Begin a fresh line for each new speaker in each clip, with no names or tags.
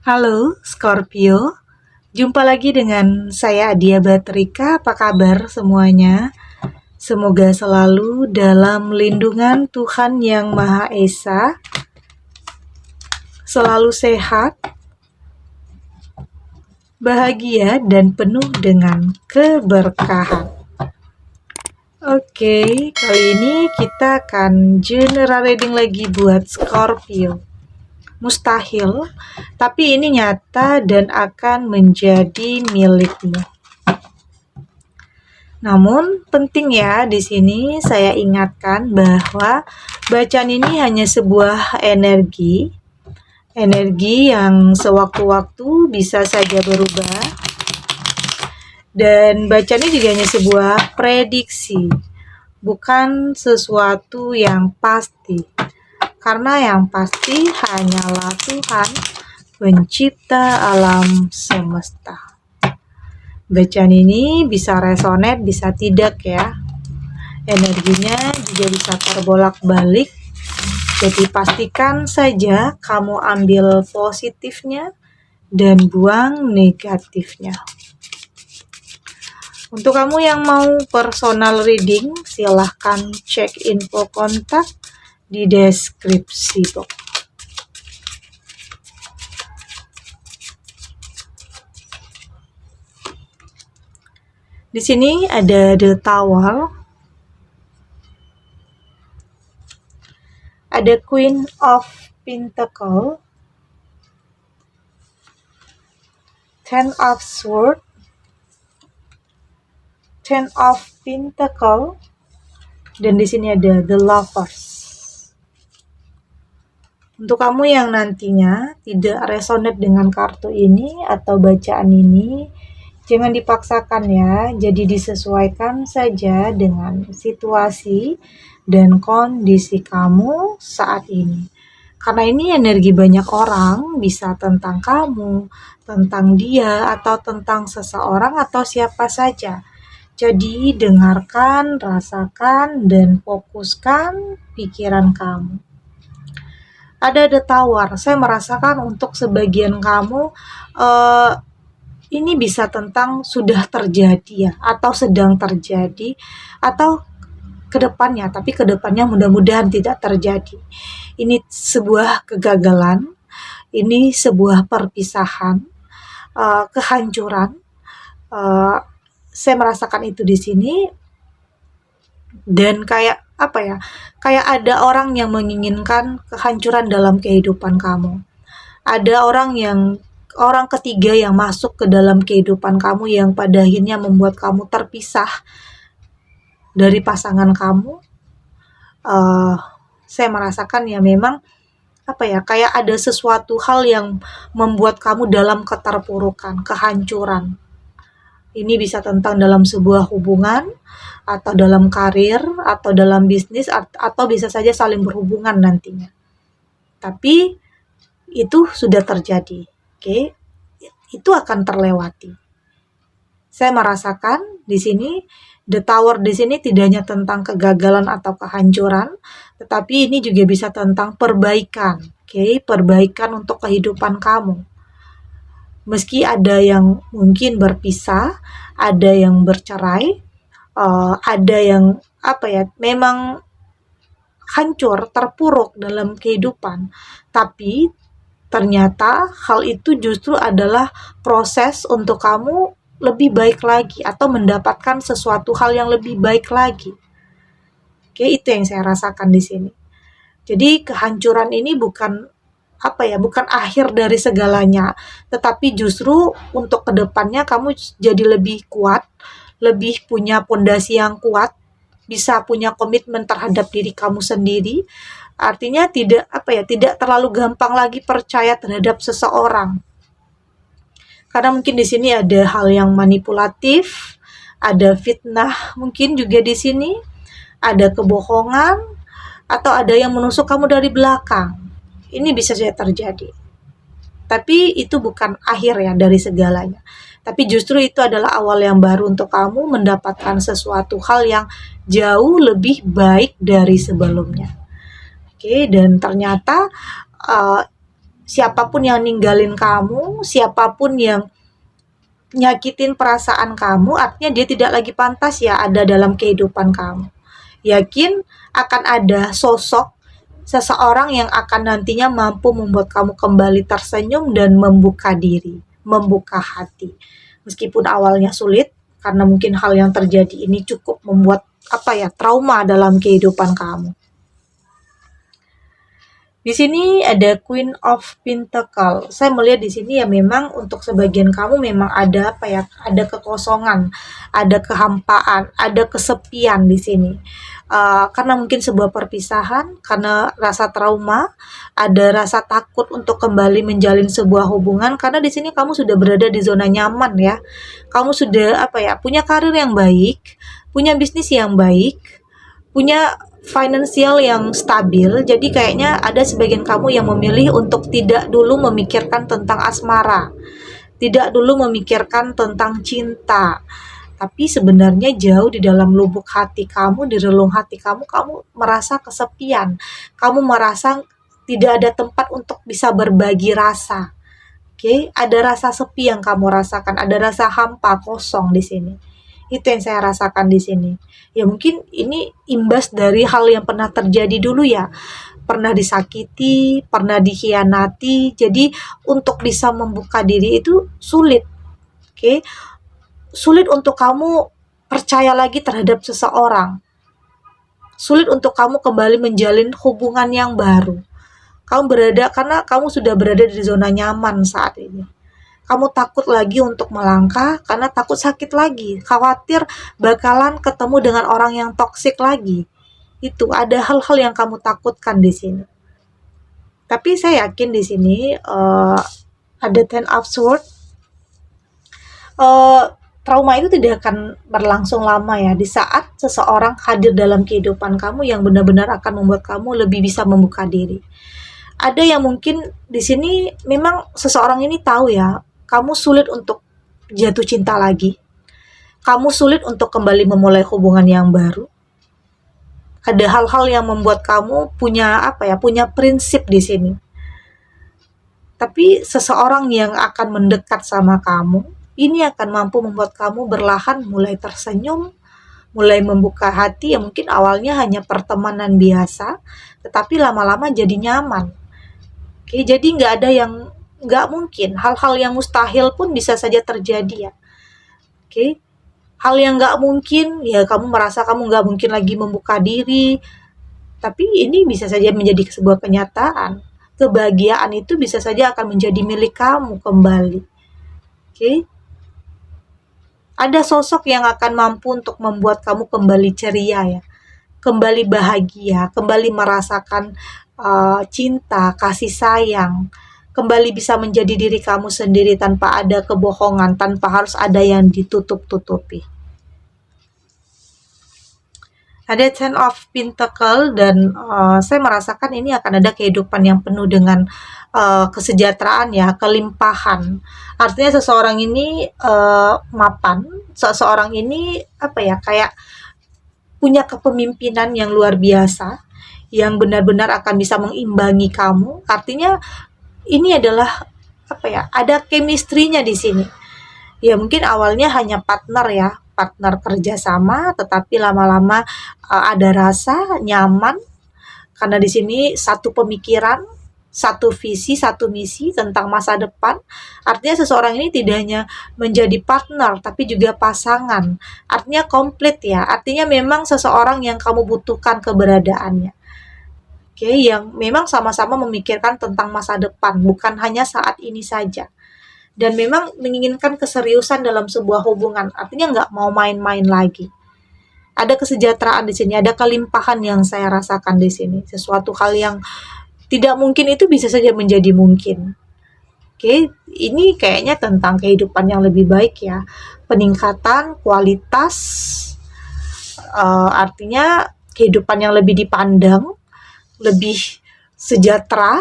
Halo Scorpio, jumpa lagi dengan saya Adia Batrika. Apa kabar semuanya? Semoga selalu dalam lindungan Tuhan Yang Maha Esa, selalu sehat, bahagia, dan penuh dengan keberkahan. Oke, kali ini kita akan general reading lagi buat Scorpio. Mustahil, tapi ini nyata dan akan menjadi milikmu. Namun penting ya, di sini saya ingatkan bahwa bacaan ini hanya sebuah energi yang sewaktu-waktu bisa saja berubah, dan bacaan ini juga hanya sebuah prediksi, bukan sesuatu yang pasti. Karena yang pasti hanyalah Tuhan, pencipta alam semesta. Bacaan ini bisa resonate, bisa tidak ya. Energinya juga bisa terbolak-balik. Jadi pastikan saja kamu ambil positifnya dan buang negatifnya. Untuk kamu yang mau personal reading, silahkan cek info kontak di deskripsi box. Di sini ada The Tower, ada Queen of Pentacle, Ten of Swords, Ten of Pentacle, dan di sini ada The Lovers. Untuk kamu yang nantinya tidak resonate dengan kartu ini atau bacaan ini, jangan dipaksakan ya, jadi disesuaikan saja dengan situasi dan kondisi kamu saat ini. Karena ini energi banyak orang, bisa tentang kamu, tentang dia, atau tentang seseorang atau siapa saja. Jadi dengarkan, rasakan, dan fokuskan pikiran kamu. Ada The Tower, saya merasakan untuk sebagian kamu ini bisa tentang sudah terjadi ya, atau sedang terjadi, atau kedepannya, tapi kedepannya mudah-mudahan tidak terjadi. Ini sebuah kegagalan, ini sebuah perpisahan, kehancuran. Saya merasakan itu di sini, dan kayak apa ya? Kayak ada orang yang menginginkan kehancuran dalam kehidupan kamu. Ada orang ketiga yang masuk ke dalam kehidupan kamu yang pada akhirnya membuat kamu terpisah dari pasangan kamu. Saya merasakan ya memang apa ya, kayak ada sesuatu hal yang membuat kamu dalam keterpurukan, kehancuran. Ini bisa tentang dalam sebuah hubungan, atau dalam karir, atau dalam bisnis, atau bisa saja saling berhubungan nantinya. Tapi itu sudah terjadi, oke? Itu akan terlewati. Saya merasakan di sini The Tower di sini tidak hanya tentang kegagalan atau kehancuran, tetapi ini juga bisa tentang perbaikan, oke? Perbaikan untuk kehidupan kamu. Meski ada yang mungkin berpisah, ada yang bercerai, ada yang apa ya, memang hancur, terpuruk dalam kehidupan, tapi ternyata hal itu justru adalah proses untuk kamu lebih baik lagi atau mendapatkan sesuatu hal yang lebih baik lagi. Oke, itu yang saya rasakan di sini. Jadi kehancuran ini bukan bukan akhir dari segalanya, tetapi justru untuk kedepannya kamu jadi lebih kuat, lebih punya pondasi yang kuat, bisa punya komitmen terhadap diri kamu sendiri. Artinya tidak terlalu gampang lagi percaya terhadap seseorang. Karena mungkin di sini ada hal yang manipulatif, ada fitnah mungkin juga di sini, ada kebohongan, atau ada yang menusuk kamu dari belakang. Ini bisa saja terjadi. Tapi itu bukan akhir ya dari segalanya. Tapi justru itu adalah awal yang baru untuk kamu mendapatkan sesuatu hal yang jauh lebih baik dari sebelumnya. Oke, dan ternyata siapapun yang ninggalin kamu, siapapun yang nyakitin perasaan kamu, artinya dia tidak lagi pantas ya ada dalam kehidupan kamu. Yakin akan ada sosok seseorang yang akan nantinya mampu membuat kamu kembali tersenyum dan membuka diri, membuka hati. Meskipun awalnya sulit, karena mungkin hal yang terjadi ini cukup membuat trauma dalam kehidupan kamu. Di sini ada Queen of Pentacle. Saya melihat di sini ya memang untuk sebagian kamu memang ada ada kekosongan, ada kehampaan, ada kesepian di sini. Karena mungkin sebuah perpisahan, karena rasa trauma, ada rasa takut untuk kembali menjalin sebuah hubungan, karena di sini kamu sudah berada di zona nyaman ya. Kamu sudah punya karir yang baik, punya bisnis yang baik, punya finansial yang stabil. Jadi kayaknya ada sebagian kamu yang memilih untuk tidak dulu memikirkan tentang asmara, tidak dulu memikirkan tentang cinta. Tapi sebenarnya jauh di dalam lubuk hati kamu, di relung hati kamu, kamu merasa kesepian. Kamu merasa tidak ada tempat untuk bisa berbagi rasa. Oke, ada rasa sepi yang kamu rasakan, ada rasa hampa, kosong di sini. Itu yang saya rasakan di sini. Ya mungkin ini imbas dari hal yang pernah terjadi dulu ya. Pernah disakiti, pernah dikhianati. Jadi untuk bisa membuka diri itu sulit. Oke. Sulit untuk kamu percaya lagi terhadap seseorang. Sulit untuk kamu kembali menjalin hubungan yang baru. Karena kamu sudah berada di zona nyaman saat ini. Kamu takut lagi untuk melangkah karena takut sakit lagi, khawatir bakalan ketemu dengan orang yang toksik lagi. Itu ada hal-hal yang kamu takutkan di sini. Tapi saya yakin di sini ada Ten of Swords. Trauma itu tidak akan berlangsung lama ya. Di saat seseorang hadir dalam kehidupan kamu yang benar-benar akan membuat kamu lebih bisa membuka diri. Ada yang mungkin di sini memang seseorang ini tahu ya, kamu sulit untuk jatuh cinta lagi. Kamu sulit untuk kembali memulai hubungan yang baru. Ada hal-hal yang membuat kamu punya punya prinsip di sini. Tapi seseorang yang akan mendekat sama kamu, ini akan mampu membuat kamu perlahan mulai tersenyum, mulai membuka hati yang mungkin awalnya hanya pertemanan biasa, tetapi lama-lama jadi nyaman. Oke, jadi nggak ada yang nggak mungkin, hal-hal yang mustahil pun bisa saja terjadi ya. Oke, hal yang nggak mungkin ya kamu merasa kamu nggak mungkin lagi membuka diri, tapi ini bisa saja menjadi sebuah kenyataan. Kebahagiaan itu bisa saja akan menjadi milik kamu kembali. Oke, ada sosok yang akan mampu untuk membuat kamu kembali ceria ya, kembali bahagia, kembali merasakan cinta, kasih sayang, kembali bisa menjadi diri kamu sendiri tanpa ada kebohongan, tanpa harus ada yang ditutup-tutupi. Ada Ten of Pentacle dan saya merasakan ini akan ada kehidupan yang penuh dengan kesejahteraan ya, kelimpahan. Artinya seseorang ini mapan, seseorang ini kayak punya kepemimpinan yang luar biasa, yang benar-benar akan bisa mengimbangi kamu. Artinya ini adalah ada chemistry-nya di sini. Ya mungkin awalnya hanya partner kerjasama, tetapi lama-lama ada rasa nyaman karena di sini satu pemikiran, satu visi, satu misi tentang masa depan. Artinya seseorang ini tidak hanya menjadi partner, tapi juga pasangan. Artinya komplit ya. Artinya memang seseorang yang kamu butuhkan keberadaannya. Oke, yang memang sama-sama memikirkan tentang masa depan, bukan hanya saat ini saja. Dan memang menginginkan keseriusan dalam sebuah hubungan, artinya nggak mau main-main lagi. Ada kesejahteraan di sini, ada kelimpahan yang saya rasakan di sini. Sesuatu hal yang tidak mungkin itu bisa saja menjadi mungkin. Oke, ini kayaknya tentang kehidupan yang lebih baik ya. Peningkatan kualitas, artinya kehidupan yang lebih dipandang, lebih sejahtera,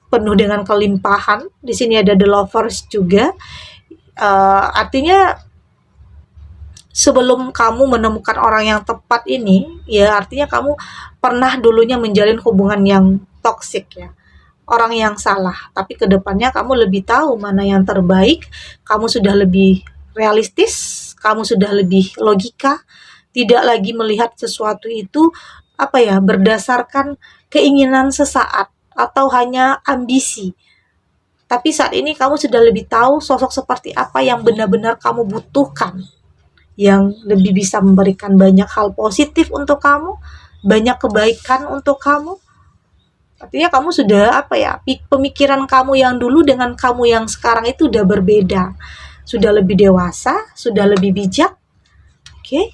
penuh dengan kelimpahan. Di sini ada The Lovers juga. Artinya sebelum kamu menemukan orang yang tepat ini, ya artinya kamu pernah dulunya menjalin hubungan yang toksik ya. orang yang salah, tapi kedepannya kamu lebih tahu mana yang terbaik, kamu sudah lebih realistis, kamu sudah lebih logika, tidak lagi melihat sesuatu itu berdasarkan keinginan sesaat atau hanya ambisi. Tapi saat ini kamu sudah lebih tahu sosok seperti apa yang benar-benar kamu butuhkan, yang lebih bisa memberikan banyak hal positif untuk kamu, banyak kebaikan untuk kamu. Artinya kamu sudah pemikiran kamu yang dulu dengan kamu yang sekarang itu udah berbeda. Sudah lebih dewasa, sudah lebih bijak. Oke.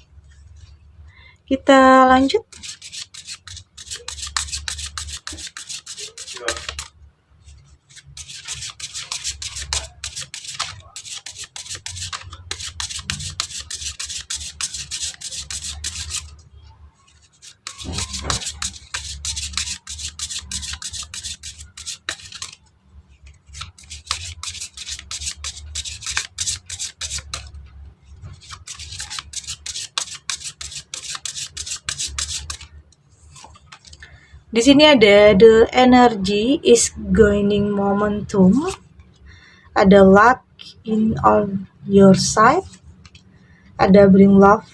Kita lanjut. Di sini ada the energy is gaining momentum, ada luck in on your side, ada bring love.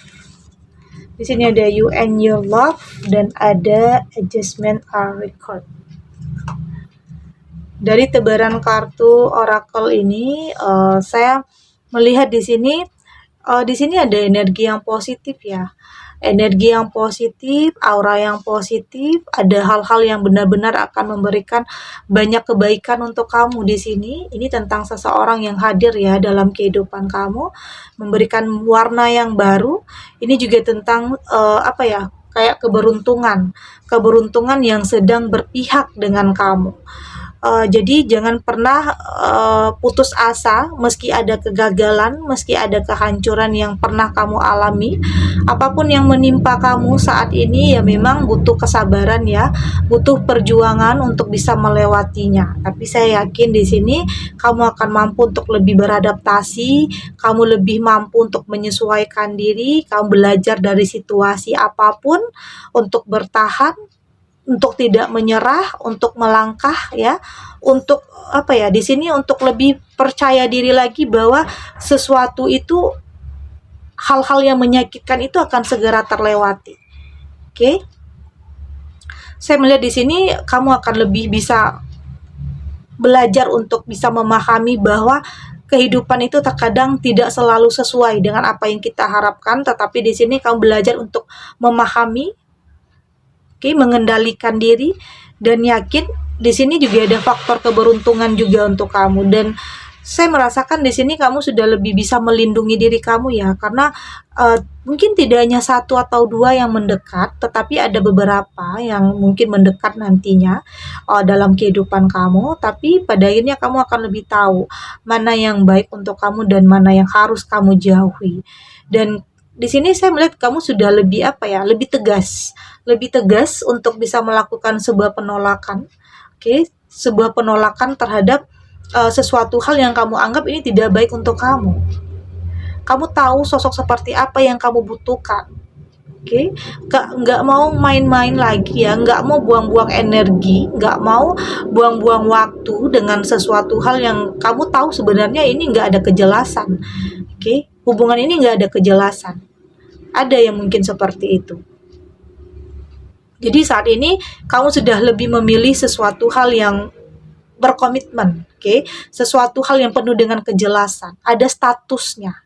Di sini ada you and your love, dan ada adjustment are record. Dari tebaran kartu oracle ini, saya melihat di sini ada energi yang positif ya. Energi yang positif, aura yang positif, ada hal-hal yang benar-benar akan memberikan banyak kebaikan untuk kamu di sini. Ini tentang seseorang yang hadir ya dalam kehidupan kamu, memberikan warna yang baru. Ini juga tentang kayak keberuntungan yang sedang berpihak dengan kamu. Jadi jangan pernah putus asa meski ada kegagalan, meski ada kehancuran yang pernah kamu alami. Apapun yang menimpa kamu saat ini ya memang butuh kesabaran ya, butuh perjuangan untuk bisa melewatinya. Tapi saya yakin di sini kamu akan mampu untuk lebih beradaptasi, kamu lebih mampu untuk menyesuaikan diri, kamu belajar dari situasi apapun untuk bertahan, untuk tidak menyerah, untuk melangkah ya, untuk di sini untuk lebih percaya diri lagi bahwa sesuatu itu, hal-hal yang menyakitkan itu akan segera terlewati. Oke. Saya melihat di sini kamu akan lebih bisa belajar untuk bisa memahami bahwa kehidupan itu terkadang tidak selalu sesuai dengan apa yang kita harapkan, tetapi di sini kamu belajar untuk memahami, mengendalikan diri, dan yakin di sini juga ada faktor keberuntungan juga untuk kamu. Dan saya merasakan di sini kamu sudah lebih bisa melindungi diri kamu ya, karena mungkin tidak hanya satu atau dua yang mendekat, tetapi ada beberapa yang mungkin mendekat nantinya dalam kehidupan kamu. Tapi pada akhirnya kamu akan lebih tahu mana yang baik untuk kamu dan mana yang harus kamu jauhi. Dan di sini saya melihat kamu sudah lebih lebih tegas untuk bisa melakukan sebuah penolakan, sebuah penolakan terhadap sesuatu hal yang kamu anggap ini tidak baik untuk kamu. Kamu tahu sosok seperti apa yang kamu butuhkan, nggak mau main-main lagi ya, nggak mau buang-buang energi, nggak mau buang-buang waktu dengan sesuatu hal yang kamu tahu sebenarnya ini nggak ada kejelasan. Hubungan ini nggak ada kejelasan. Ada yang mungkin seperti itu. Jadi saat ini kamu sudah lebih memilih sesuatu hal yang berkomitmen, sesuatu hal yang penuh dengan kejelasan, ada statusnya.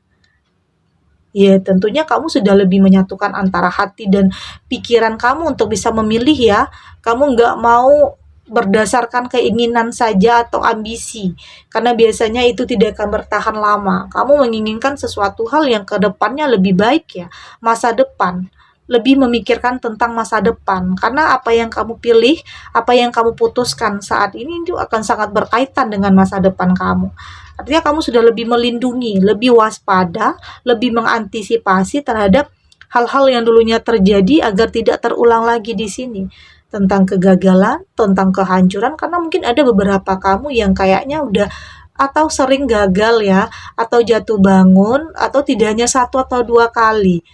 Ya tentunya kamu sudah lebih menyatukan antara hati dan pikiran kamu untuk bisa memilih ya. Kamu nggak mau berdasarkan keinginan saja atau ambisi, karena biasanya itu tidak akan bertahan lama. Kamu menginginkan sesuatu hal yang kedepannya lebih baik ya, masa depan, lebih memikirkan tentang masa depan, karena apa yang kamu pilih, apa yang kamu putuskan saat ini itu akan sangat berkaitan dengan masa depan kamu. Artinya kamu sudah lebih melindungi, lebih waspada, lebih mengantisipasi terhadap hal-hal yang dulunya terjadi agar tidak terulang lagi di sini. Tentang kegagalan, tentang kehancuran, karena mungkin ada beberapa kamu yang kayaknya udah atau sering gagal ya, atau jatuh bangun, atau tidak hanya satu atau dua kali.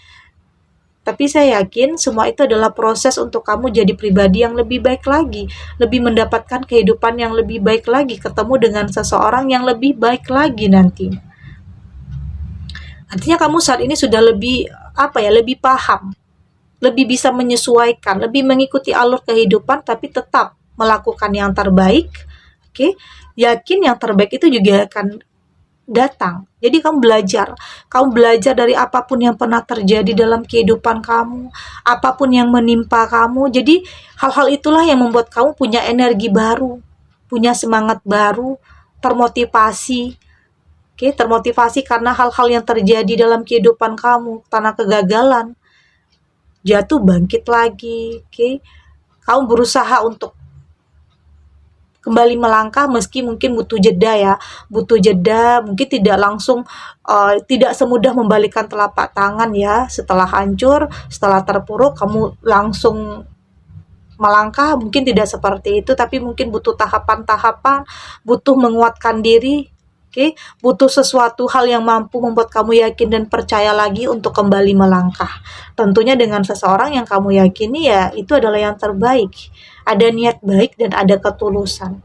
Tapi saya yakin semua itu adalah proses untuk kamu jadi pribadi yang lebih baik lagi, lebih mendapatkan kehidupan yang lebih baik lagi, ketemu dengan seseorang yang lebih baik lagi nanti. Artinya kamu saat ini sudah lebih lebih paham, lebih bisa menyesuaikan, lebih mengikuti alur kehidupan tapi tetap melakukan yang terbaik. Oke, yakin yang terbaik itu juga akan datang. Jadi kamu belajar dari apapun yang pernah terjadi dalam kehidupan kamu, apapun yang menimpa kamu. Jadi hal-hal itulah yang membuat kamu punya energi baru, punya semangat baru, termotivasi. Oke, termotivasi karena hal-hal yang terjadi dalam kehidupan kamu, karena kegagalan, jatuh bangkit lagi. Oke, kamu berusaha untuk kembali melangkah meski mungkin butuh jeda, mungkin tidak langsung, tidak semudah membalikan telapak tangan ya, setelah hancur, setelah terpuruk kamu langsung melangkah, mungkin tidak seperti itu, tapi mungkin butuh tahapan-tahapan, butuh menguatkan diri, butuh sesuatu hal yang mampu membuat kamu yakin dan percaya lagi untuk kembali melangkah. Tentunya dengan seseorang yang kamu yakini ya itu adalah yang terbaik. Ada niat baik dan ada ketulusan.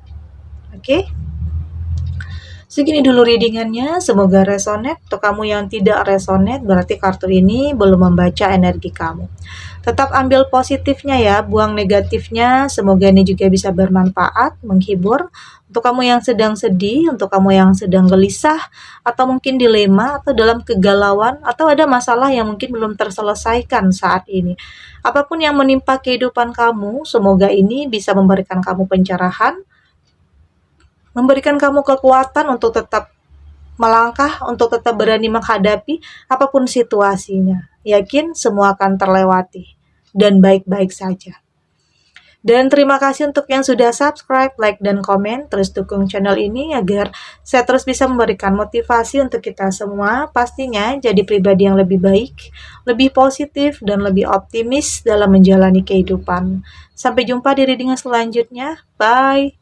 Segini dulu readingannya, semoga resonate. Untuk kamu yang tidak resonate, berarti kartu ini belum membaca energi kamu. Tetap ambil positifnya ya, buang negatifnya. Semoga ini juga bisa bermanfaat, menghibur. Untuk kamu yang sedang sedih, untuk kamu yang sedang gelisah, atau mungkin dilema, atau dalam kegalauan, atau ada masalah yang mungkin belum terselesaikan saat ini. Apapun yang menimpa kehidupan kamu, semoga ini bisa memberikan kamu pencerahan, memberikan kamu kekuatan untuk tetap melangkah, untuk tetap berani menghadapi apapun situasinya. Yakin semua akan terlewati dan baik-baik saja. Dan terima kasih untuk yang sudah subscribe, like, dan komen. Terus dukung channel ini agar saya terus bisa memberikan motivasi untuk kita semua. Pastinya jadi pribadi yang lebih baik, lebih positif, dan lebih optimis dalam menjalani kehidupan. Sampai jumpa di reading selanjutnya. Bye!